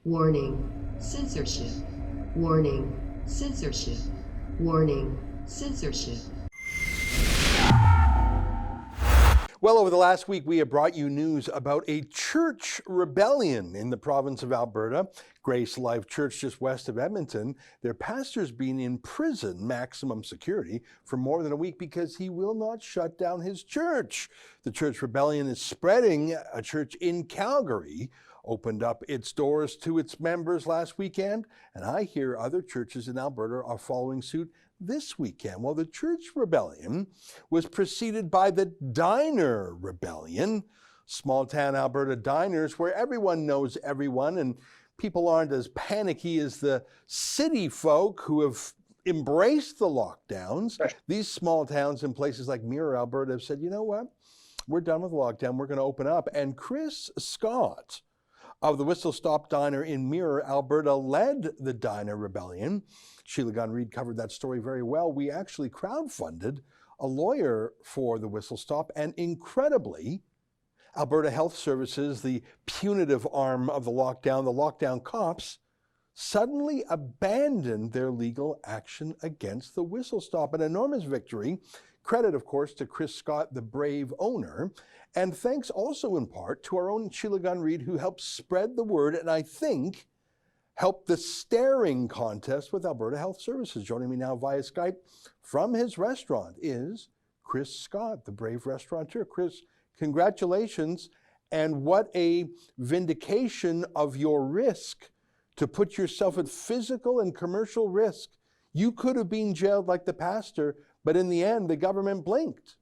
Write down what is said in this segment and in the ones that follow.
Warning, censorship. Warning, censorship. Warning, censorship. Well, over the last week, we have brought you news about a church rebellion in the province of Alberta. Grace Life Church, just west of Edmonton. Their pastor's been in prison, maximum security, for more than a week because he will not shut down his church. The church rebellion is spreading. A church in Calgary opened up its doors to its members last weekend, and I hear other churches in Alberta are following suit this weekend. Well, the church rebellion was preceded by the diner rebellion. Small town Alberta diners where everyone knows everyone and people aren't as panicky as the city folk who have embraced the lockdowns. Right. These small towns in places like Mirror, Alberta have said, you know what? We're done with lockdown. We're going to open up. And Chris Scott of the Whistle Stop Diner in Mirror, Alberta, led the diner rebellion. Sheila Gunn-Reid covered that story very well. We actually crowdfunded a lawyer for the Whistle Stop, and incredibly, Alberta Health Services, the punitive arm of the lockdown cops, suddenly abandoned their legal action against the Whistle Stop. An enormous victory. Credit, of course, to Chris Scott, the brave owner, and thanks also in part to our own Sheila Gunn-Reid, who helped spread the word and I think helped the staring contest with Alberta Health Services. Joining me now via Skype from his restaurant is Chris Scott, the brave restaurateur. Chris, congratulations, and what a vindication of your risk to put yourself at physical and commercial risk. You could have been jailed like the pastor, but in the end, the government blinked.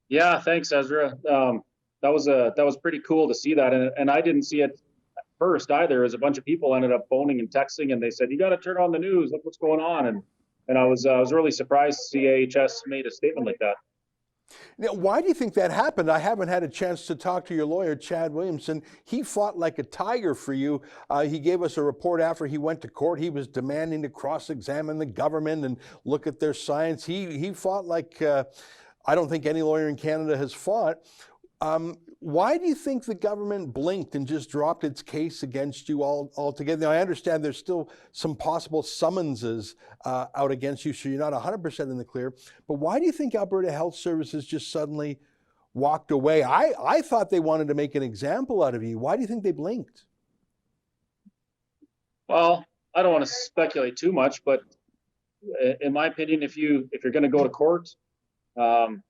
Yeah, thanks, Ezra. That was pretty cool to see that, and I didn't see it at first either. As a bunch of people ended up phoning and texting, and they said, "You got to turn on the news. Look what's going on." And I was really surprised to see AHS made a statement like that. Now, why do you think that happened? I haven't had a chance to talk to your lawyer, Chad Williamson. He fought like a tiger for you. He gave us a report after he went to court. He was demanding to cross-examine the government and look at their science. He fought like I don't think any lawyer in Canada has fought. Why do you think the government blinked and just dropped its case against you altogether? Now, I understand there's still some possible summonses out against you, so you're not 100% in the clear. But why do you think Alberta Health Services just suddenly walked away? I thought they wanted to make an example out of you. Why do you think they blinked? Well, I don't want to speculate too much, but in my opinion, if you're going to go to court and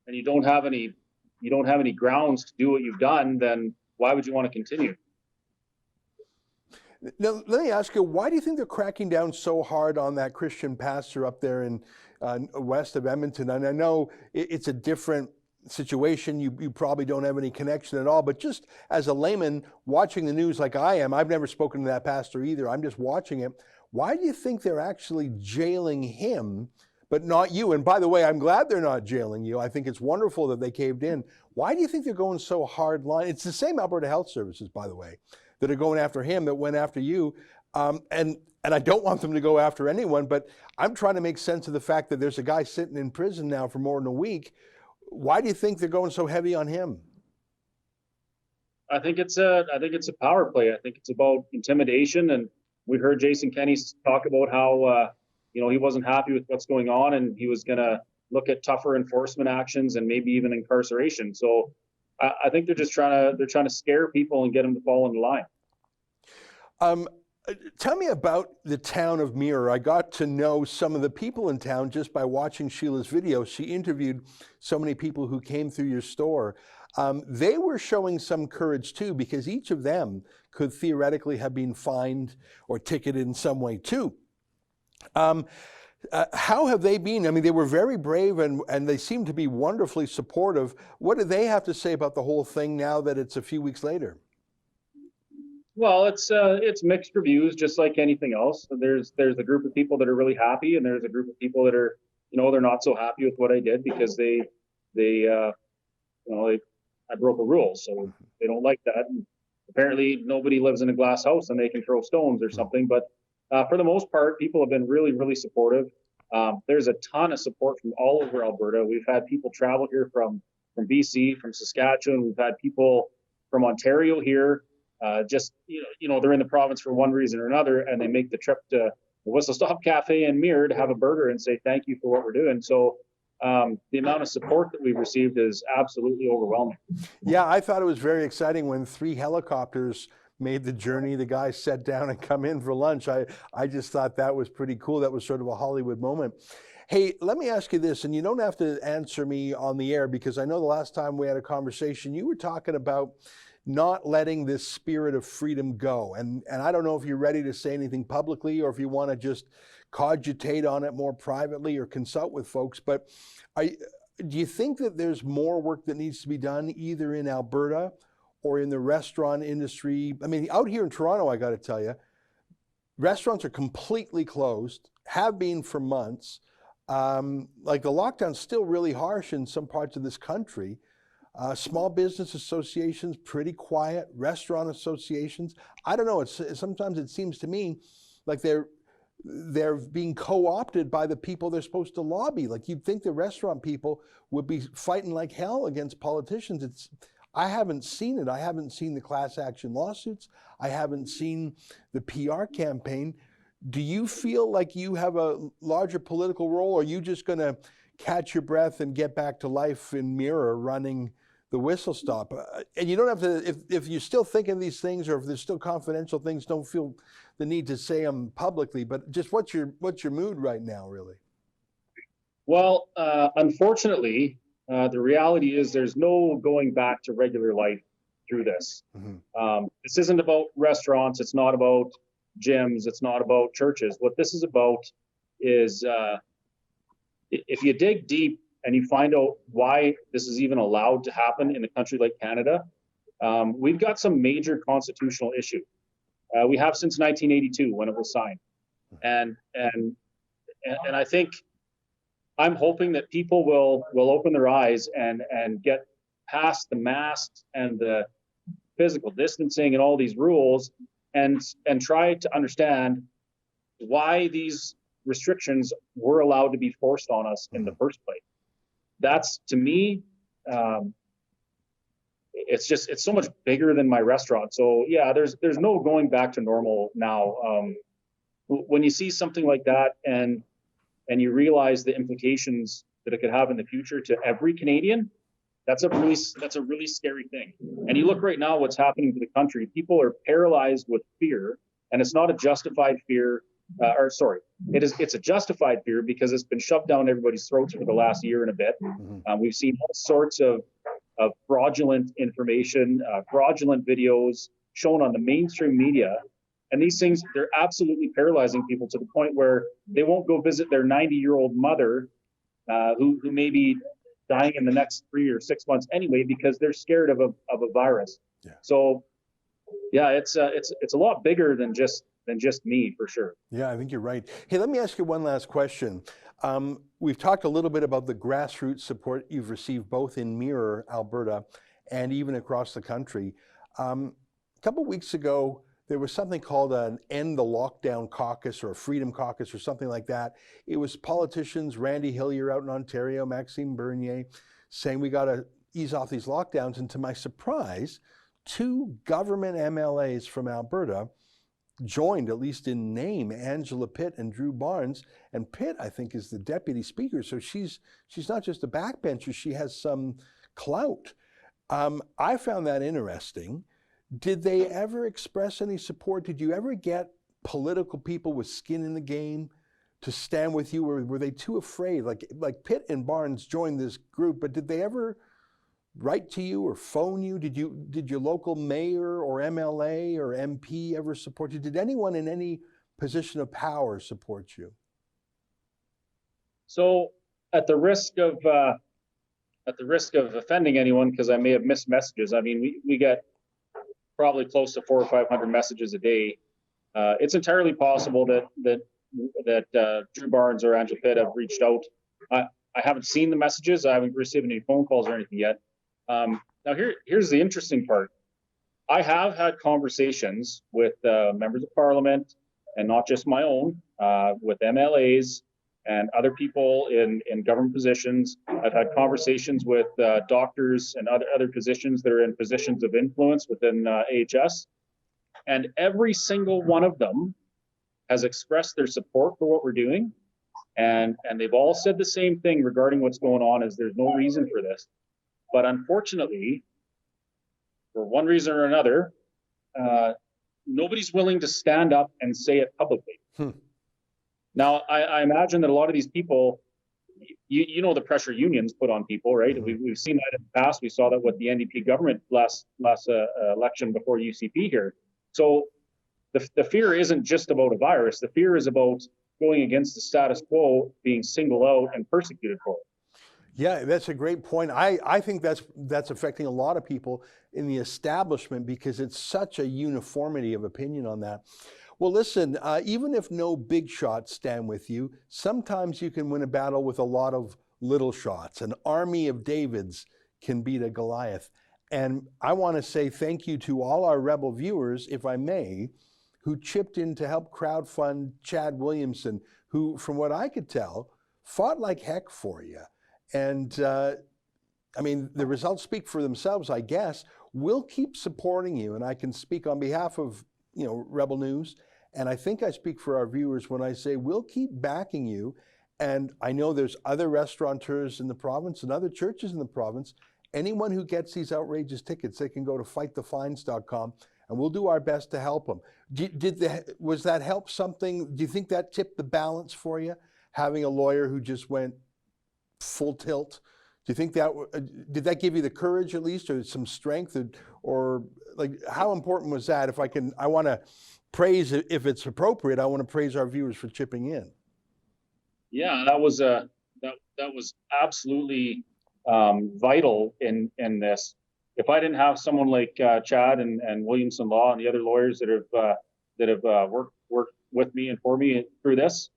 you don't have any grounds to do what you've done, then why would you want to continue? Now, let me ask you, why do you think they're cracking down so hard on that Christian pastor up there in west of Edmonton? And I know it's a different situation. You probably don't have any connection at all, but just as a layman watching the news like I am, I've never spoken to that pastor either. I'm just watching it. Why do you think they're actually jailing him but not you? And by the way, I'm glad they're not jailing you. I think it's wonderful that they caved in. Why do you think they're going so hard line? It's the same Alberta Health Services, by the way, that are going after him that went after you. And I don't want them to go after anyone, but I'm trying to make sense of the fact that there's a guy sitting in prison now for more than a week. Why do you think they're going so heavy on him? I think it's a power play. I think it's about intimidation. And we heard Jason Kenney talk about how he wasn't happy with what's going on, and he was going to look at tougher enforcement actions and maybe even incarceration. So I think they're trying to scare people and get them to fall into line. Tell me about the town of Mirror. I got to know some of the people in town just by watching Sheila's video. She interviewed so many people who came through your store. They were showing some courage too, because each of them could theoretically have been fined or ticketed in some way too. How have they been? I mean, they were very brave and they seem to be wonderfully supportive. What do they have to say about the whole thing now that it's a few weeks later? Well, it's mixed reviews, just like anything else. There's a group of people that are really happy, and there's a group of people that are, they're not so happy with what I did because I broke a rule, so they don't like that. And apparently, nobody lives in a glass house and they can throw stones or something. But for the most part, people have been really, really supportive. There's a ton of support from all over Alberta. We've had people travel here from BC, from Saskatchewan. We've had people from Ontario here. just they're in the province for one reason or another, and they make the trip to the Whistle Stop Cafe in Mirror to have a burger and say thank you for what we're doing. So the amount of support that we've received is absolutely overwhelming. Yeah, I thought it was very exciting when 3 helicopters made the journey. The guys sat down and come in for lunch. I just thought that was pretty cool. That was sort of a Hollywood moment. Hey, let me ask you this, and you don't have to answer me on the air, because I know the last time we had a conversation, you were talking about not letting this spirit of freedom go. And I don't know if you're ready to say anything publicly, or if you want to just cogitate on it more privately or consult with folks. But do you think that there's more work that needs to be done either in Alberta or in the restaurant industry? I mean, out here in Toronto, I got to tell you, restaurants are completely closed, have been for months. Like the lockdown's still really harsh in some parts of this country. Small business associations, pretty quiet. Restaurant associations, I don't know. Sometimes it seems to me like they're being co-opted by the people they're supposed to lobby. Like you'd think the restaurant people would be fighting like hell against politicians. I haven't seen it. I haven't seen the class action lawsuits. I haven't seen the PR campaign. Do you feel like you have a larger political role, or are you just going to catch your breath and get back to life in Mirror running the Whistle Stop? And you don't have to, if you're still thinking these things, or if there's still confidential things, don't feel the need to say them publicly, but just what's your mood right now, really? Well, unfortunately, the reality is there's no going back to regular life through this. Mm-hmm. This isn't about restaurants. It's not about gyms. It's not about churches. What this is about is if you dig deep and you find out why this is even allowed to happen in a country like Canada, we've got some major constitutional issue. We have since 1982 when it was signed, and I think I'm hoping that people will open their eyes and get past the masks and the physical distancing and all these rules, and try to understand why these restrictions were allowed to be forced on us in the first place. That's, to me, it's so much bigger than my restaurant. So yeah, there's no going back to normal now. When you see something like that and you realize the implications that it could have in the future to every Canadian, that's a really scary thing. And you look right now what's happening to the country. People are paralyzed with fear, and it's not a justified fear. It's a justified fear because it's been shoved down everybody's throats for the last year and a bit. Mm-hmm. We've seen all sorts of fraudulent information, fraudulent videos shown on the mainstream media. And these things, they're absolutely paralyzing people to the point where they won't go visit their 90-year-old mother who may be dying in the next 3 or 6 months anyway, because they're scared of a virus. Yeah. So yeah, it's a lot bigger than just me, for sure. Yeah, I think you're right. Hey, let me ask you one last question. We've talked a little bit about the grassroots support you've received both in Mirror, Alberta, and even across the country. A couple of weeks ago, there was something called an End the Lockdown Caucus or a Freedom Caucus or something like that. It was politicians, Randy Hillier out in Ontario, Maxime Bernier, saying we got to ease off these lockdowns. And to my surprise, 2 government MLAs from Alberta joined, at least in name, Angela Pitt and Drew Barnes. And Pitt, I think, is the deputy speaker. So she's not just a backbencher, she has some clout. I found that interesting. Did they ever express any support? Did you ever get political people with skin in the game to stand with you, or were they too afraid? Like Pitt and Barnes joined this group, but did they ever write to you or phone you? Did your local mayor or MLA or MP ever support you? Did anyone in any position of power support you? So at the risk of offending anyone, because I may have missed messages, I mean, we get probably close to 400 or 500 messages a day. It's entirely possible that Drew Barnes or Angela Pitt have reached out. I haven't seen the messages. I haven't received any phone calls or anything yet. Now here's the interesting part. I have had conversations with members of parliament, and not just my own, with MLAs and other people in government positions. I've had conversations with doctors and other positions that are in positions of influence within AHS. And every single one of them has expressed their support for what we're doing. And they've all said the same thing regarding what's going on, is there's no reason for this. But unfortunately, for one reason or another, nobody's willing to stand up and say it publicly. Now, I imagine that a lot of these people, you know, the pressure unions put on people, right? We've seen that in the past. We saw that with the NDP government last election before UCP here. So the fear isn't just about a virus. The fear is about going against the status quo, being singled out and persecuted for it. Yeah, that's a great point. I think that's affecting a lot of people in the establishment because it's such a uniformity of opinion on that. Well, listen, even if no big shots stand with you, sometimes you can win a battle with a lot of little shots. An army of Davids can beat a Goliath. And I want to say thank you to all our Rebel viewers, if I may, who chipped in to help crowdfund Chad Williamson, who, from what I could tell, fought like heck for you. And I mean, the results speak for themselves, I guess. We'll keep supporting you, and I can speak on behalf of, you know, Rebel News, and I think I speak for our viewers when I say we'll keep backing you. And I know there's other restaurateurs in the province and other churches in the province. Anyone who gets these outrageous tickets, they can go to fightthefines.com, and we'll do our best to help them. Was that help something? Do you think that tipped the balance for you, having a lawyer who just went full tilt? Do you think that, did that give you the courage at least, or some strength, or like, how important was that? I want to praise, if it's appropriate, I want to praise our viewers for chipping in. Yeah, that was absolutely vital in this. If I didn't have someone like Chad and Williamson Law and the other lawyers that have worked with me and for me through this,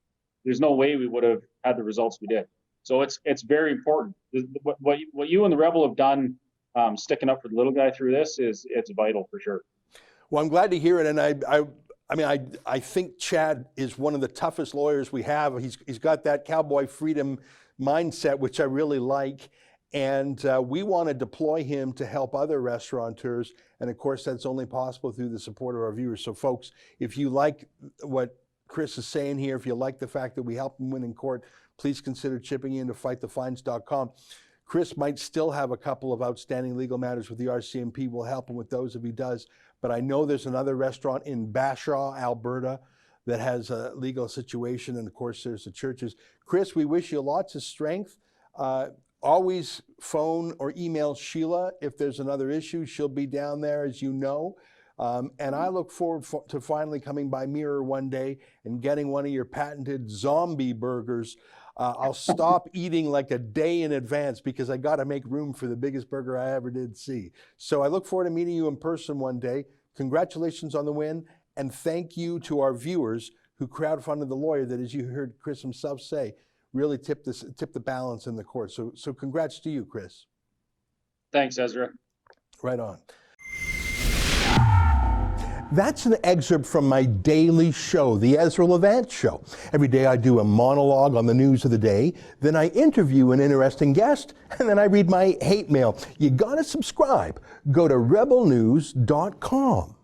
there's no way we would have had the results we did. So it's very important. What you and the Rebel have done, sticking up for the little guy through this, it's vital for sure. Well, I'm glad to hear it, and I think Chad is one of the toughest lawyers we have. He's got that cowboy freedom mindset, which I really like, and we want to deploy him to help other restaurateurs, and of course that's only possible through the support of our viewers. So folks, if you like what Chris is saying here, if you like the fact that we help him win in court, please consider chipping in to fightthefines.com. Chris might still have a couple of outstanding legal matters with the RCMP. We'll help him with those if he does. But I know there's another restaurant in Bashaw, Alberta, that has a legal situation. And of course, there's the churches. Chris, we wish you lots of strength. Always phone or email Sheila if there's another issue. She'll be down there, as you know. And I look forward to finally coming by Mirror one day and getting one of your patented zombie burgers. I'll stop eating like a day in advance because I got to make room for the biggest burger I ever did see. So I look forward to meeting you in person one day. Congratulations on the win. And thank you to our viewers who crowdfunded the lawyer that, as you heard Chris himself say, really tipped the balance in the court. So congrats to you, Chris. Thanks, Ezra. Right on. That's an excerpt from my daily show, the Ezra Levant Show. Every day I do a monologue on the news of the day, then I interview an interesting guest, and then I read my hate mail. You gotta subscribe. Go to rebelnews.com.